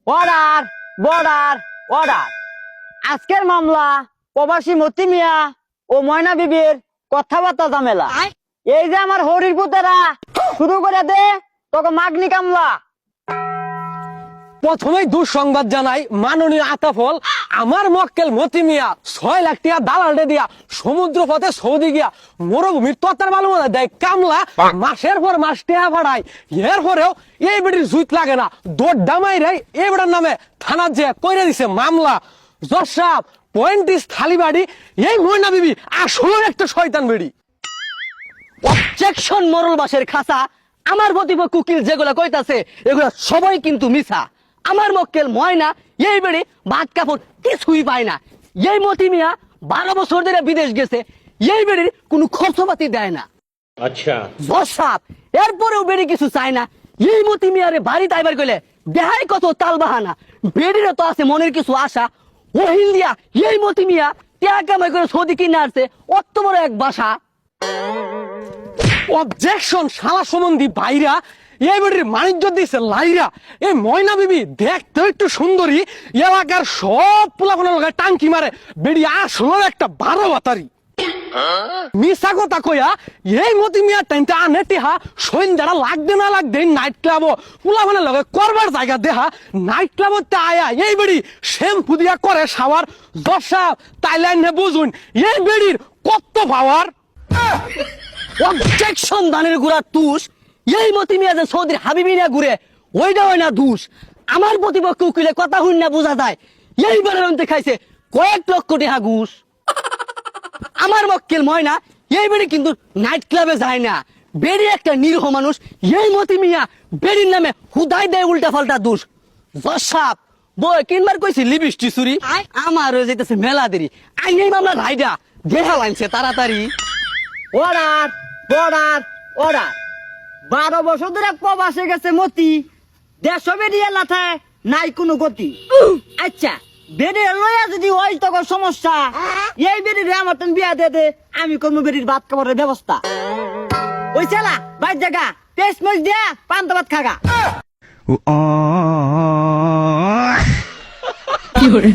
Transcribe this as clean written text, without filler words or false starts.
Order border order. আজকের মামলা প্রবাসী মতি মিয়া ও ময়না বিবির কথাবার্তা ঝামেলা। এই যে আমার হরির পুতেরা শুরু করে দে তোকে মাগনি কামলা। প্রথমেই দুঃসংবাদ জানাই মাননীয় আতাফল আমার মক্কেল মতি মিয়া 6 লাখ টাকা দালালে দিয়া সমুদ্র পথে সৌদি গিয়া মরুভূমির তত্ত্বার মালুমা দেয় কামলা। মাসের পর মাস টেহা ভাড়ায় এর পরেও এই বেটির জুইত লাগে না। দৌড় ডামাই রে এই বেটার নামে থানার যে কইরে দিছে মামলা। জজ সাহেব পয়েন্ট ইস থালিবাড়ি এই ময়না বিবি আসলে একটা শয়তান বেড়ি। অবজেকশন মরল বাসের খাসা। আমার প্রতিপক্ষ উকিল যেগুলা কইতাছে এগুলা সবাই কিন্তু মিছা। আমার মক্কেল ময়না এই বেড়ে ভাত কাপড় কিছুই পায় না। এই মতি মিয়া 12 বছর ধরে বিদেশ গেছে, এই বেড়ির কোনো খরচপাতি দেয় না। আচ্ছা জজ সাহেব এরপরেও বেড়ি কিছু চায় না। এই মতি মিয়ারে বাড়ি তাইবার কইলে দেহাই কত তাল বাহানা। বেড়িরও তো আছে মনের কিছু আশা। ও হিন্দিয়া এই মতি মিয়া টিয়া কামাই করে সৌদি কিনে আসছে অত বড় এক বাসা। অবজেকশন শালা সম্বন্ধী ভাইরা এই বেটির মানিজ্য দিছে লাইরা। এই ময়না বিবি দেখতে একটু সুন্দরী, এলাকার সব পোলাপনের লগে টাঙ্কি মারে। বেড়ি আসলে একটা 12 বাতারি। মিশা কথা কইয়া এই মতি মিয়া টাইমটা আনে টিহা সন্ধ্যারা লাগবে না লাগবে নাইট ক্লাব পোলাপনের লগে করবার জায়গা দেহা। নাইট ক্লাবতে আয়া এই বেড়ি শ্যাম্পু দিয়া করে সাওয়ার। দশা তাইলাইন নে বুঝুন এই বেড়ির কত পাওয়ার। অবজেকশন দানের গুড়া তুষ। এই মতি মিয়া যে সৌদির হাবিবি না ঘুরে ওইটা হয় না দুষ। আমার প্রতিপক্ষ উকিলে কথা শুন না বোঝা যায় এইবারের অন্তে খাইছে কয়েক লক্ষ টাকা ঘুষ। আমার মক্কেল ময়না এই বেড়ি কিন্তু নাইট ক্লাবে যায় না। বেড়ি একটা নিরীহ মানুষ। এই মতি মিয়া বেড়ির নামে হুদাই দেয় উল্টা পাল্টা দোষ। জসাব বই কিনবার কইছি লিপস্টিক চুরি আমার হয়ে যেতেছে মেলা দেরি। আইন এই মামলা রাইডা দেখা লাইনছে তাড়াতাড়ি। Order border order. 12 বছর ধরে প্রবাসে গেছে মতি, দেশ বেরিয়ে লাথায় নাই কোনো গতি। আচ্ছা বেরিয়ে লইয়া যদি ওই তখন সমস্যা, এই বেরিয়ে আমার তো বিয়া দে দে, আমি করবো বেরির ভাত খাবারের ব্যবস্থা। ওই চালা বাইর জায়গা পেস্ট মরিচ দিয়া পান্তা ভাত খাগা। কি করে